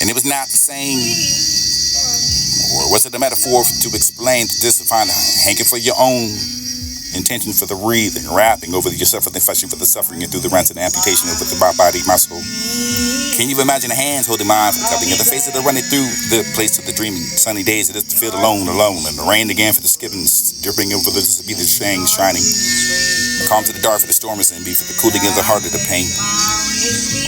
And it was not the same, or was it a metaphor to explain the discipline, hanking for your own intention for the breathing, rapping over yourself for the affection for the suffering, and through the rants and amputation over the body, my soul. Can you imagine the hands holding mine for the covering, and the face of the running through the place of the dreaming? Sunny days it is to feel alone, and the rain again for the skipping, dripping over the be the shame shining. Calm to the dark for the storm is and be for the cooling of the heart of the pain.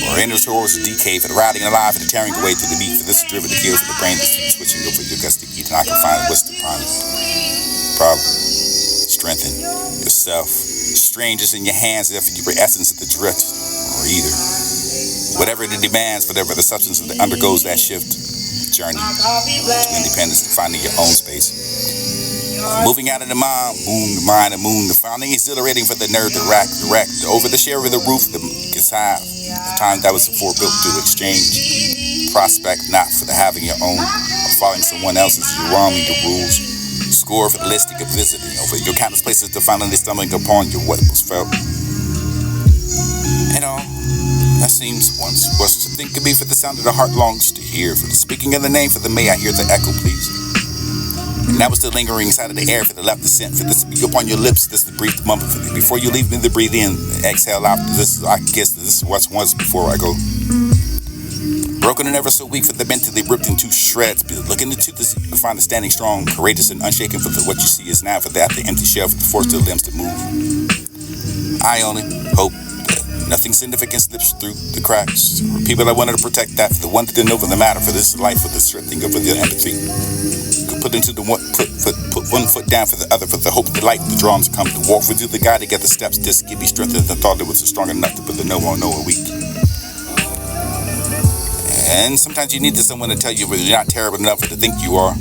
Or inner towards the decay for the riding alive for the tearing away to the beat for this driven to kill for the brain that's switching over your gusty heat, and I can find what's the problem. Strengthen yourself. Strangers in your hands, therefore your essence of the drift, or either. Whatever it demands, whatever the substance that undergoes that shift, journey to independence, finding your own space. Moving out of the mind, boom, the mind, the moon, the finding exhilarating for the nerve, the rack, over the share of the roof, the guitar, the time that was before built to exchange. Prospect not for the having your own, or following someone else's, you wronging the rules. Score for the listing of visiting over your countless places to finally stumbling upon your what was felt. And all that seems once was to think could be for the sound of the heart longs to hear, for the speaking of the name, for the may I hear the echo, please. And that was the lingering inside of the air for the left descent, for this to be upon your lips, this to breathe the mumble for me. Before you leave me to breathe in, exhale out, this is I guess this is what's once before I go. Broken and ever so weak for the mentally ripped into shreds. Looking into this to find the standing strong, courageous and unshaken for the what you see is now for that the empty shell for the forced limbs to move. I only hope that nothing significant slips through the cracks. For people that wanted to protect that, for the one that didn't know for the matter, for this life, for the strengthening of the empathy. Could put into the one put one foot down for the other, for the hope, the light, the drums come to walk with you, the guy to get the steps. This give me strength and thought it was strong enough to put the no on no a week. And sometimes you need someone to tell you whether you're not terrible enough to think you are.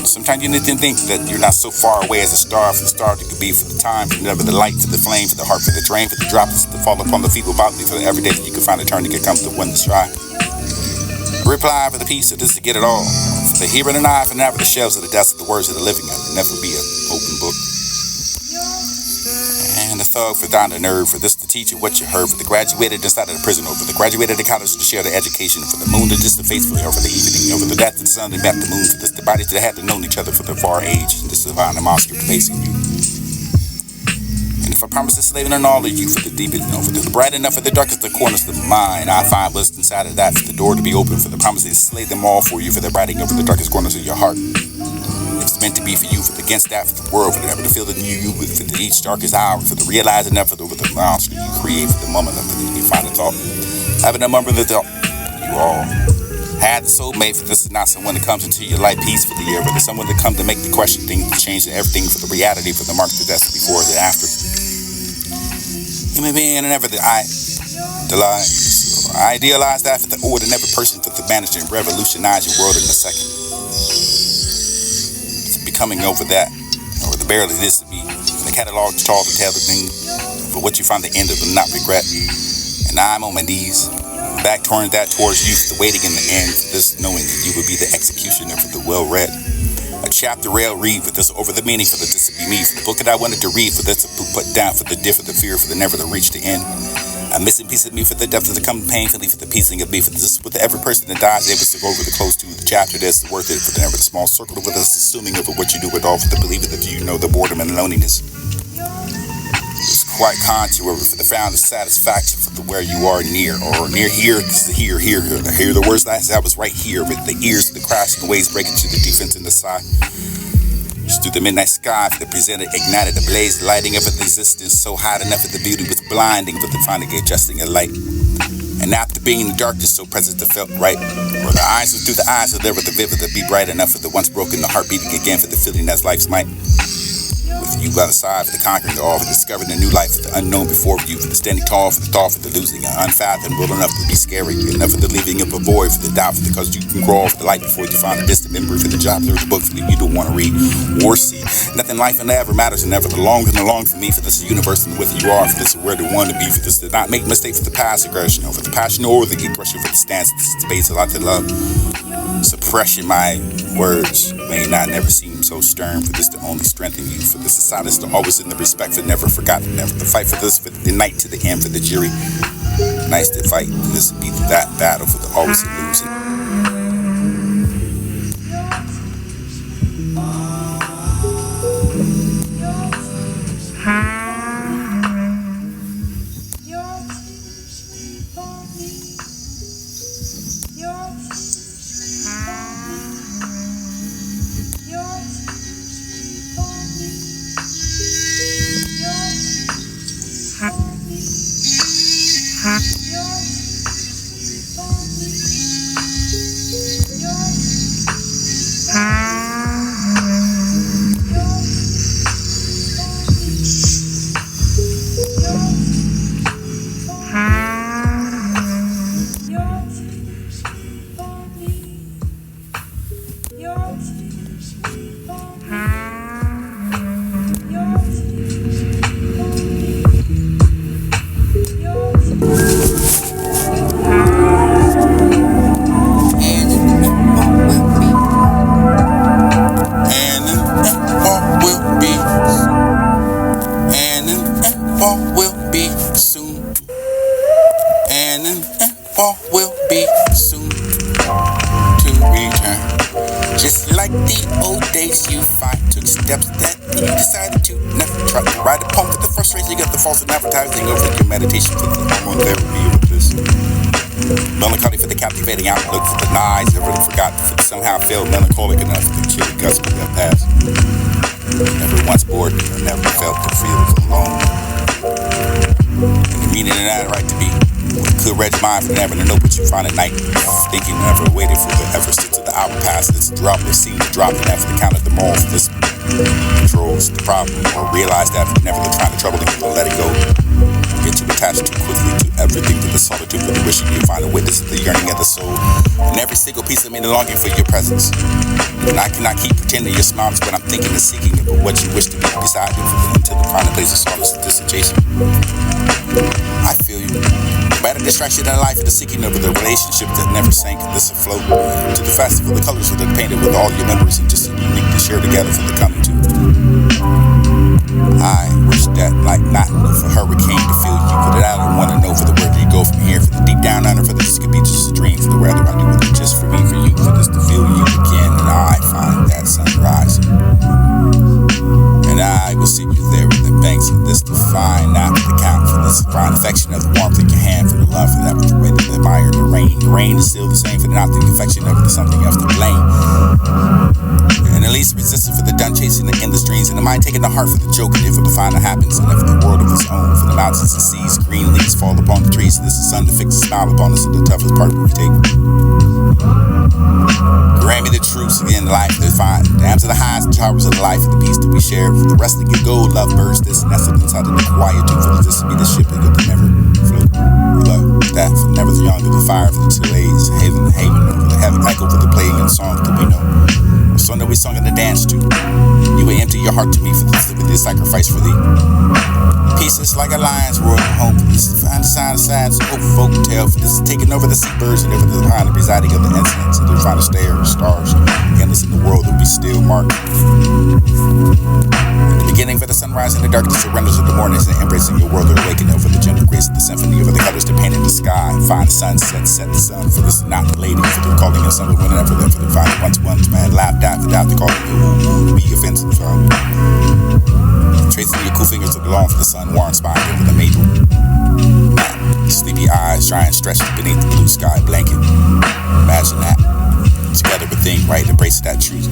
Sometimes you need to think that you're not so far away as a star, for the star that could be for the time, for the light, for the flame, for the heart, for the drain, for the droplets to fall upon the feeble body, for the everyday that you can find a turn to get come to one that's dry. Reply for the peace of this to get it all. For the here and the eye, for never the shells of the dust of the words of the living, and never be an open book. And the thug for down the nerve, for this to teach you what you heard, for the graduated inside of the prison, over the graduated the college to share the education, for the moon to just the faithful, over the evening, over the death of the sun, they met the moon, for this the bodies that had to known each other for their far age, and this divine the monster facing you. And if I promise to slave in all of you for the deepest, for the bright enough for the darkest the corners of mine, I find what's inside of that, for the door to be open, for the promise to slay them all for you, for the writing over the darkest corners of your heart. It's meant to be for you, for the against that, for the world, for the feel the new you, for the each darkest hour, for the realizing that, for the monster you create, for the moment of the you find a thought. Having a moment of the thought, you all had the soulmate, for this is not someone that comes into your life peacefully, but it's someone that comes to make the question things, to change everything for the reality, for the mark to death before and after. Human being and ever the idealize that for the ordinary person, for the manage and revolutionize your world in a second. Coming over that, or the barely this to be, the catalog to tall to tell the thing, for what you find the end of and not regret. And I'm on my knees, back toward that towards you, for the waiting in the end, for this knowing that you would be the executioner for the well-read. A chapter rail read for this over the meaning, for the this to be me, for the book that I wanted to read, for this to put down, for the diff of the fear, for the never to reach the end. A missing piece of me, for the depth of the come painfully, for the piecing of me, for this with every person that dies able to go over the close to the chapter that's worth it, for the never the small circle with us assuming over what you do with all, for the believing that you know the boredom and loneliness. It's quite contrary for the found satisfaction for the where you are near, or near here, hear the words that I was right here, with the ears, the crashing waves breaking to the defense in the side. Through the midnight sky, for the presented, ignited the blaze, lighting up of the existence so hot enough that the beauty was blinding, but the finding adjusting a light. And after being in darkness so present, it felt right. Or the eyes through the eyes, so there was the vivid to be bright enough for the once broken, the heart beating again for the feeling that's life's might. With you by the side, for the conquering all, for discovering a new life, for the unknown before you, for the standing tall, for the thought, for the losing, unfathomable enough to be scary, enough for the leaving of a void, for the doubt, for because you can crawl for the light before you find a distant memory, for the job, for the book, for the you don't want to read or see. Nothing life and ever matters, and never the long and the long for me, for this universe and with you are, for this is where they want to be, for this to not make mistakes for the past aggression, or for the passion or the aggression, for the stance, the space, a lot to love. Suppression, my words may not never seem so stern, for this to only strengthen you, for this is silence to always in the respect for never forgotten, never the fight for this, for the night to the end, for the jury. Nice to fight. This would be that battle for the always losing. Will be soon to return. Just like the old days, you fight, took steps that you decided to never try to write a poem with the frustration of the false advertising over your meditation for the hormone therapy with this melancholy for the captivating outlook for the knives, never forgot for the somehow failed melancholic enough for the chilly gust of that past. Never once bored or never felt the feeling alone. And the meaning of that right to be. Could read your mind for never to know what you find at night. Thinking never waited for the ever since the hour past. It's dropless, seems to drop and after the count of the mall for this controls the problem. Or realize that never the trying to trouble it, let it go. Get too attached too quickly to everything to the solitude for the wishing you find a witness of the yearning of the soul. And every single piece of me the longing for your presence. And I cannot keep pretending your smile is what I'm thinking and seeking of what you wish to be beside me until the final place of solace is disadjacent. I feel you. By the distraction in life and the seeking of the relationship that never sank, this afloat to the festival, the colors that are painted with all your memories and just unique to share together for the coming to. I wish that like not enough a hurricane to feel you, but I don't want to know for the where do you go from here, for the deep down under, for this could be just a dream, for the weather I do with it just for me, for you, for this to feel you again, and I find that sunrise. And I will see you there in the banks of this to find out the count for this fine affection of the warmth in your hand, for the love for that with the way that they admire the rain. The rain is still the same for the not the affection of it is something else to blame. And at least resisting for the done chasing the endless dreams, and the mind taking the heart for the joke and for the find that happens, and for the world of its own, for the mountains and seas, green leaves fall upon the trees, and this is sun to fix a smile upon us, and the toughest part we take. Grant me the truths again, the life that find. Dams of the highs and towers of the life of the peace that we share. For the rest of the gold, love birds, this nestled inside of the quietude. For this to be the ship that could never float. Love that for never the young of the fire for the two A's. Haven, over the heaven, echo for the playing of the songs that we know. A song that we sung and dance to. You would empty your heart to me for this sacrifice for thee. Pieces like a lion's roar home. This is find the signs of folk tale. For this is taking over the seabirds and over the behind the residing of the incidents. And they're trying to stare at stars. Endless in the world that we still mark. In the beginning for the sunrise and the darkness surrenders of the mornings and embracing your world. They're awakening over the gentle grace of the symphony over the colors to paint in the sky. And find the sunset, set the sun. For this is not the lady. For the calling of someone whenever left. For the find once man laughed out without the calling you. Be offensive. Tracing your cool fingers of the lawn for the sun, warm spine over the maple. Sleepy eyes trying stretched beneath the blue sky blanket. Imagine that. Together within, right? Embrace that truth.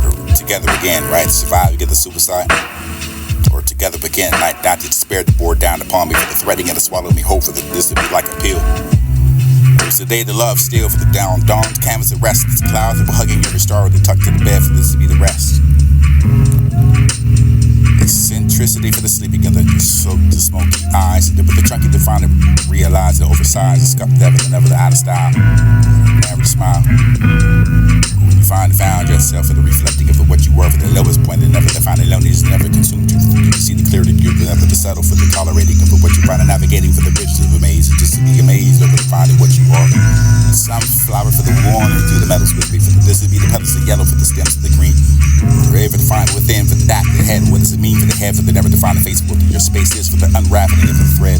Or together again, right? Survive, get the suicide. Or together again, not to despair the bore down upon me for the threading and the swallow me whole for the this to be like a pill. It was the day the love still for the dawned canvas of rest. It's clouds that were hugging every star with the tuck to the bed for this to be the rest. Eccentricity for the sleeping and the smoky eyes. With the trunky to find it, realize the oversized, the scuffed never the out of style. Never smile. When you found yourself for the reflecting of what you were for the lowest point, and never to find the loneliness never consumed you. You can see the clarity, you never to settle for the tolerating of what you find and navigating for the bridges of a maze, and just to be amazed over the finding what you are. The sunflower for the warm and through the metals with me, for the this would be the petals of yellow for the stems of the green. Forever to find within for the that head, what does it mean for the head, for the never to find the face, what your space is for the unraveling of the thread.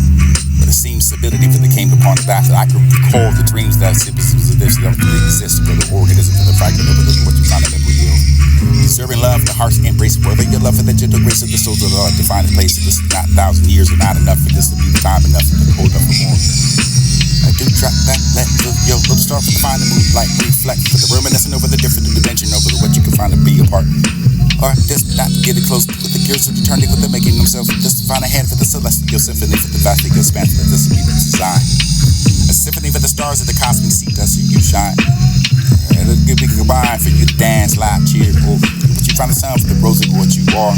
But the seemed stability for the came upon the back that I could recall the dreams that sympathies of this don't exist for the organism for the fragment of what you find in memory ill. Deserving love, the heart's embrace, whether your love for the gentle grace of the souls of the Lord, define a place of this not 1,000 years are not enough for this to be time enough to hold up for more. I do drop that, let your little star for the find the moonlight reflect for the reminiscing over the different dimension over what you can find to be a part. Or just not getting close with the gears of eternity with the making themselves just to find a hand for the celestial symphony for the vastly expanse that this be the design. A symphony for the stars of the cosmic sea does see you shine. And it'll be combined for you to dance, laugh, cheer, or what you find the sound for the rose of what you are.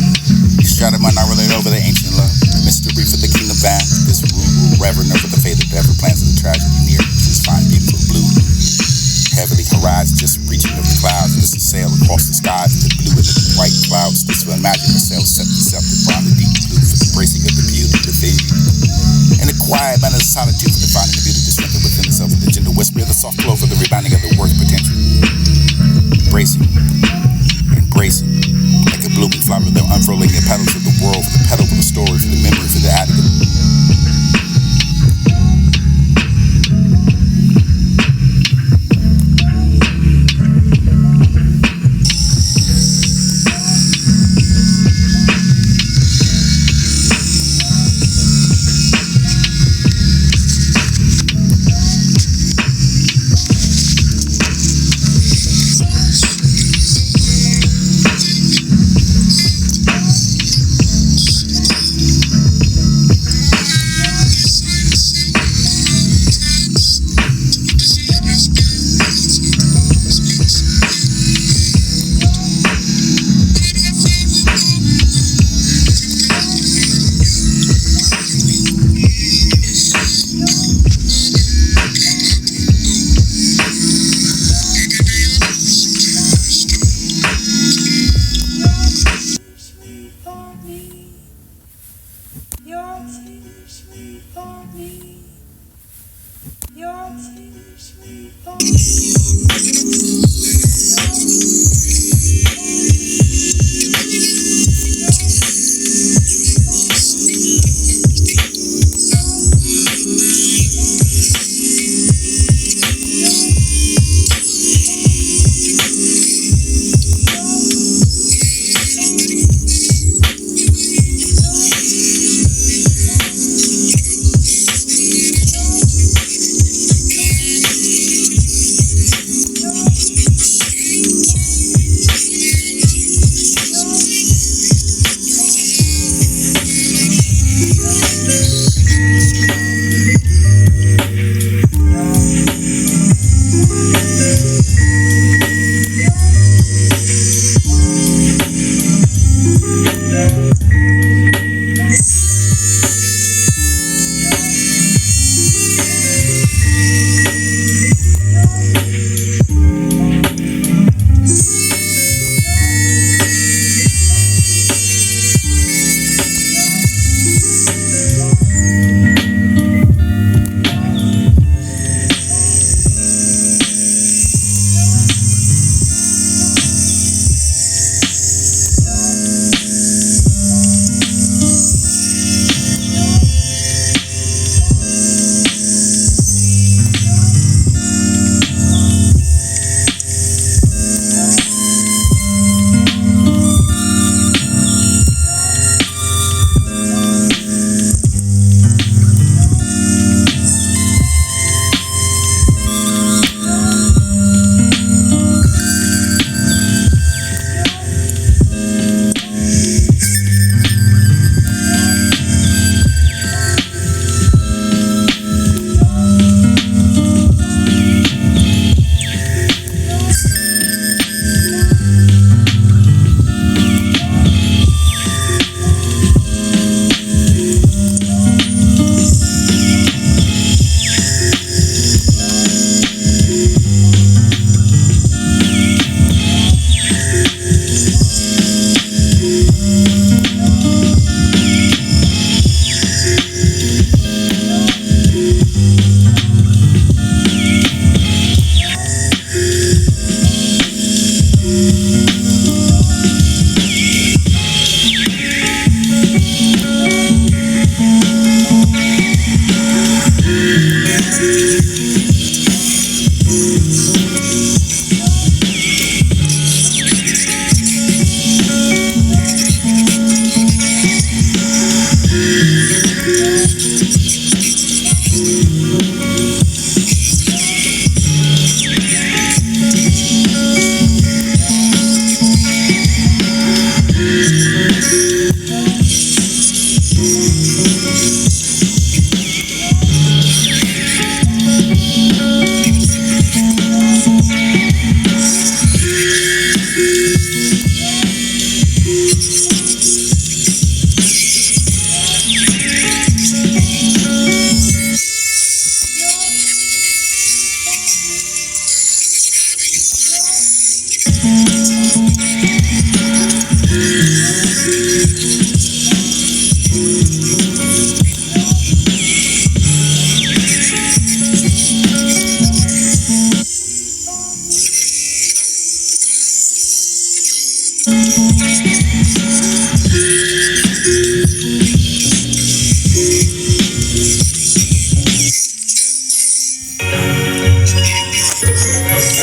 You shadow might not relate over the ancient love, the mystery for the kingdom bound. This rule reverend over the fate of ever plans of the tragedy near. This fine beautiful blue. Heavily horizon just reaching over the clouds. This is sail across the sky for the blue and the white clouds. This will imagine yourself set deceptive upon the deep blue for the bracing of the beauty within you. In the quiet man of the solitude for the finding the beauty disrupted within itself with the gentle whisper of the soft flow for the rebounding of the work potential. Embracing, embracing, like a blooming flower, them unfurling the petals of the world for the petal of the story, for the memory, for the attic.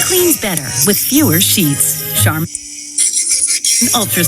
Cleans better with fewer sheets. Charmin Ultra